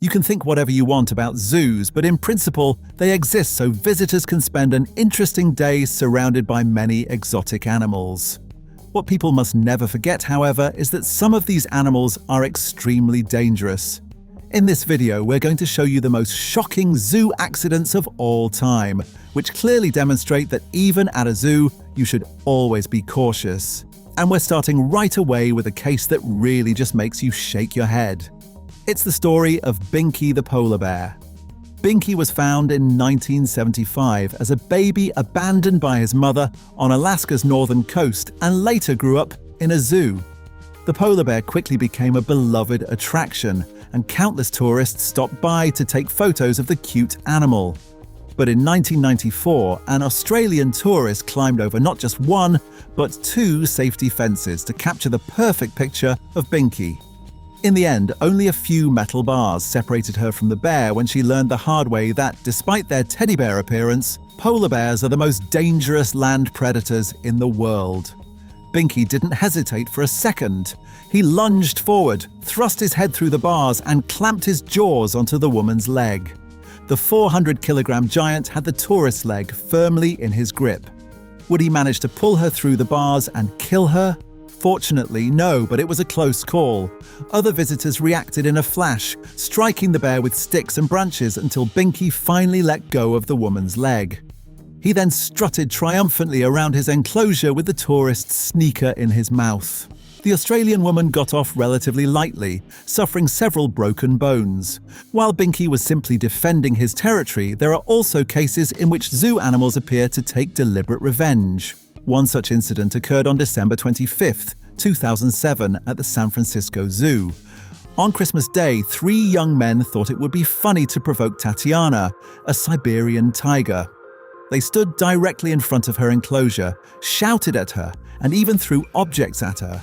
You can think whatever you want about zoos, but in principle, they exist so visitors can spend an interesting day surrounded by many exotic animals. What people must never forget, however, is that some of these animals are extremely dangerous. In this video, we're going to show you the most shocking zoo accidents of all time, which clearly demonstrate that even at a zoo, you should always be cautious. And we're starting right away with a case that really just makes you shake your head. It's the story of Binky the polar bear. Binky was found in 1975 as a baby abandoned by his mother on Alaska's northern coast and later grew up in a zoo. The polar bear quickly became a beloved attraction, and countless tourists stopped by to take photos of the cute animal. But in 1994, an Australian tourist climbed over not just one, but two safety fences to capture the perfect picture of Binky. In the end, only a few metal bars separated her from the bear when she learned the hard way that, despite their teddy bear appearance, polar bears are the most dangerous land predators in the world. Binky didn't hesitate for a second. He lunged forward, thrust his head through the bars, and clamped his jaws onto the woman's leg. The 400-kilogram giant had the tourist's leg firmly in his grip. Would he manage to pull her through the bars and kill her? Fortunately, no, but it was a close call. Other visitors reacted in a flash, striking the bear with sticks and branches until Binky finally let go of the woman's leg. He then strutted triumphantly around his enclosure with the tourist's sneaker in his mouth. The Australian woman got off relatively lightly, suffering several broken bones. While Binky was simply defending his territory, there are also cases in which zoo animals appear to take deliberate revenge. One such incident occurred on December 25, 2007 at the San Francisco Zoo. On Christmas Day, 3 young men thought it would be funny to provoke Tatiana, a Siberian tiger. They stood directly in front of her enclosure, shouted at her, and even threw objects at her.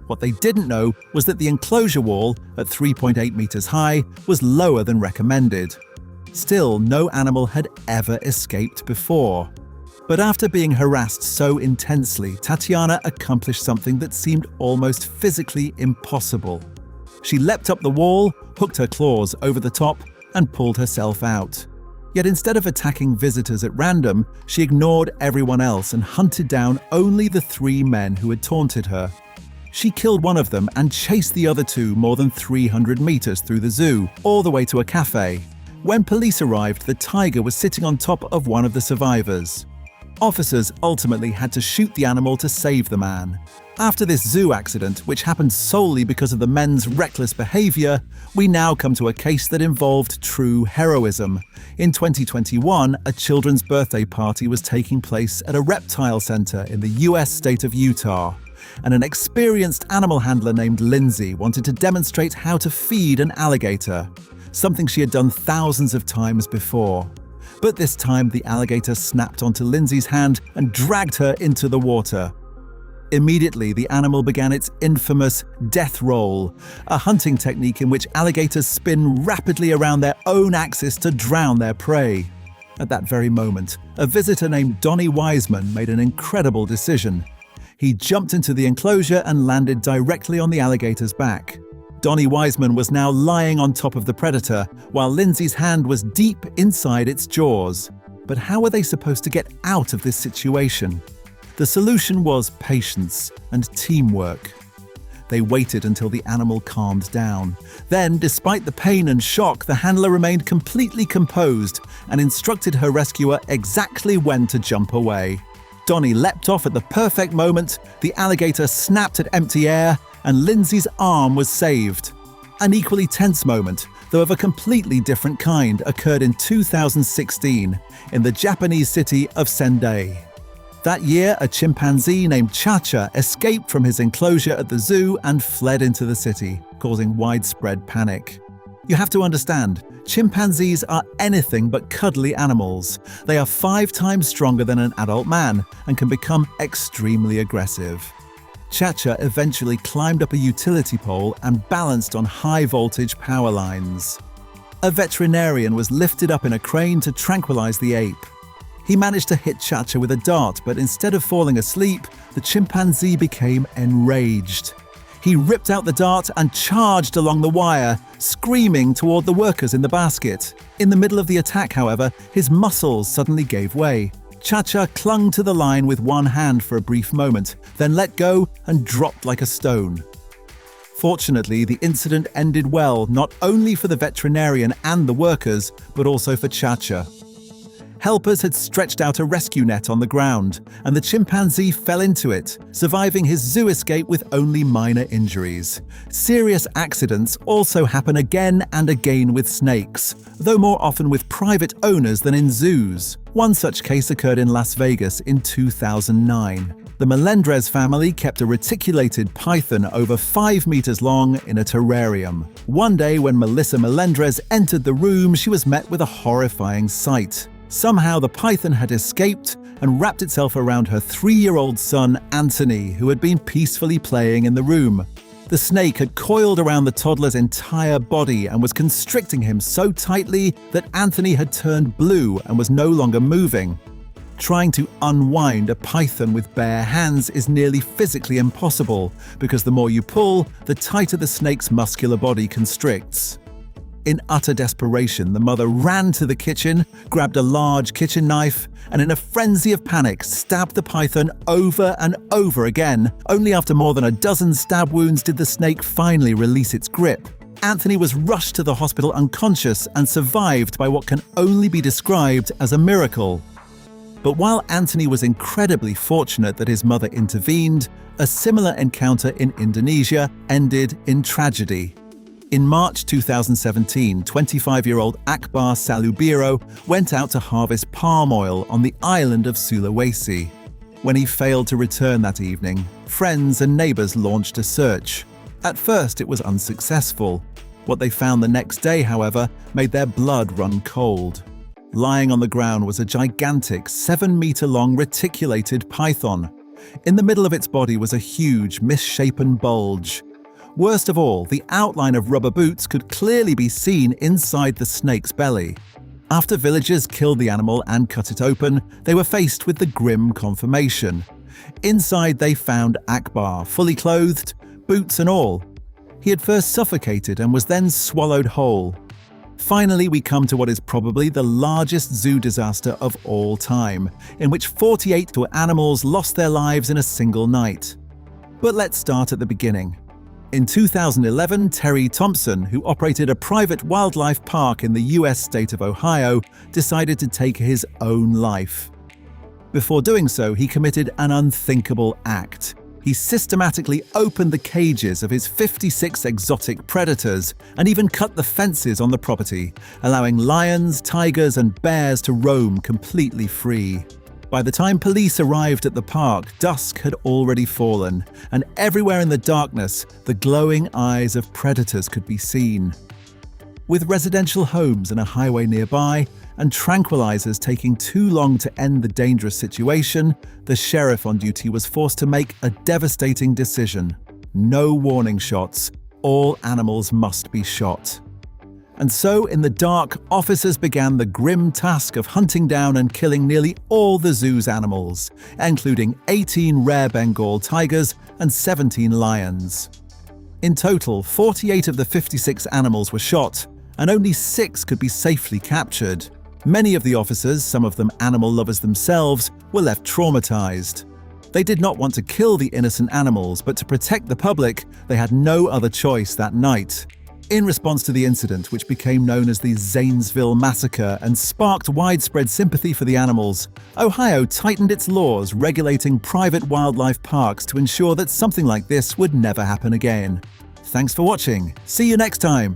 What they didn't know was that the enclosure wall, at 3.8 meters high, was lower than recommended. Still, no animal had ever escaped before. But after being harassed so intensely, Tatiana accomplished something that seemed almost physically impossible. She leapt up the wall, hooked her claws over the top, and pulled herself out. Yet instead of attacking visitors at random, she ignored everyone else and hunted down only the 3 men who had taunted her. She killed one of them and chased the other 2 more than 300 meters through the zoo, all the way to a cafe. When police arrived, the tiger was sitting on top of one of the survivors. Officers ultimately had to shoot the animal to save the man. After this zoo accident, which happened solely because of the men's reckless behavior, we now come to a case that involved true heroism. In 2021, a children's birthday party was taking place at a reptile center in the US state of Utah, and an experienced animal handler named Lindsay wanted to demonstrate how to feed an alligator, something she had done thousands of times before. But this time, the alligator snapped onto Lindsay's hand and dragged her into the water. Immediately, the animal began its infamous death roll, a hunting technique in which alligators spin rapidly around their own axis to drown their prey. At that very moment, a visitor named Donnie Wiseman made an incredible decision. He jumped into the enclosure and landed directly on the alligator's back. Donnie Wiseman was now lying on top of the predator, while Lindsay's hand was deep inside its jaws. But how were they supposed to get out of this situation? The solution was patience and teamwork. They waited until the animal calmed down. Then, despite the pain and shock, the handler remained completely composed and instructed her rescuer exactly when to jump away. Donnie leapt off at the perfect moment, the alligator snapped at empty air, and Lindsay's arm was saved. An equally tense moment, though of a completely different kind, occurred in 2016 in the Japanese city of Sendai. That year, a chimpanzee named Chacha escaped from his enclosure at the zoo and fled into the city, causing widespread panic. You have to understand, chimpanzees are anything but cuddly animals. They are 5 times stronger than an adult man and can become extremely aggressive. Chacha eventually climbed up a utility pole and balanced on high-voltage power lines. A veterinarian was lifted up in a crane to tranquilize the ape. He managed to hit Chacha with a dart, but instead of falling asleep, the chimpanzee became enraged. He ripped out the dart and charged along the wire, screaming toward the workers in the basket. In the middle of the attack, however, his muscles suddenly gave way. Cha-Cha clung to the line with one hand for a brief moment, then let go and dropped like a stone. Fortunately, the incident ended well, not only for the veterinarian and the workers, but also for Cha-Cha. Helpers had stretched out a rescue net on the ground, and the chimpanzee fell into it, surviving his zoo escape with only minor injuries. Serious accidents also happen again and again with snakes, though more often with private owners than in zoos. One such case occurred in Las Vegas in 2009. The Melendrez family kept a reticulated python over 5 meters long in a terrarium. One day when Melissa Melendrez entered the room, she was met with a horrifying sight. Somehow the python had escaped and wrapped itself around her 3-year-old son, Anthony, who had been peacefully playing in the room. The snake had coiled around the toddler's entire body and was constricting him so tightly that Anthony had turned blue and was no longer moving. Trying to unwind a python with bare hands is nearly physically impossible, because the more you pull, the tighter the snake's muscular body constricts. In utter desperation, the mother ran to the kitchen, grabbed a large kitchen knife, and in a frenzy of panic, stabbed the python over and over again. Only after more than a dozen stab wounds did the snake finally release its grip. Anthony was rushed to the hospital unconscious and survived by what can only be described as a miracle. But while Anthony was incredibly fortunate that his mother intervened, a similar encounter in Indonesia ended in tragedy. In March 2017, 25-year-old Akbar Salubiro went out to harvest palm oil on the island of Sulawesi. When he failed to return that evening, friends and neighbors launched a search. At first, it was unsuccessful. What they found the next day, however, made their blood run cold. Lying on the ground was a gigantic 7-meter-long reticulated python. In the middle of its body was a huge, misshapen bulge. Worst of all, the outline of rubber boots could clearly be seen inside the snake's belly. After villagers killed the animal and cut it open, they were faced with the grim confirmation. Inside they found Akbar, fully clothed, boots and all. He had first suffocated and was then swallowed whole. Finally, we come to what is probably the largest zoo disaster of all time, in which 48 animals lost their lives in a single night. But let's start at the beginning. In 2011, Terry Thompson, who operated a private wildlife park in the US state of Ohio, decided to take his own life. Before doing so, he committed an unthinkable act. He systematically opened the cages of his 56 exotic predators and even cut the fences on the property, allowing lions, tigers, and bears to roam completely free. By the time police arrived at the park, dusk had already fallen, and everywhere in the darkness, the glowing eyes of predators could be seen. With residential homes and a highway nearby, and tranquilizers taking too long to end the dangerous situation, the sheriff on duty was forced to make a devastating decision. No warning shots. All animals must be shot. And so, in the dark, officers began the grim task of hunting down and killing nearly all the zoo's animals, including 18 rare Bengal tigers and 17 lions. In total, 48 of the 56 animals were shot, and only 6 could be safely captured. Many of the officers, some of them animal lovers themselves, were left traumatized. They did not want to kill the innocent animals, but to protect the public, they had no other choice that night. In response to the incident, which became known as the Zanesville Massacre and sparked widespread sympathy for the animals, Ohio tightened its laws regulating private wildlife parks to ensure that something like this would never happen again. Thanks for watching. See you next time.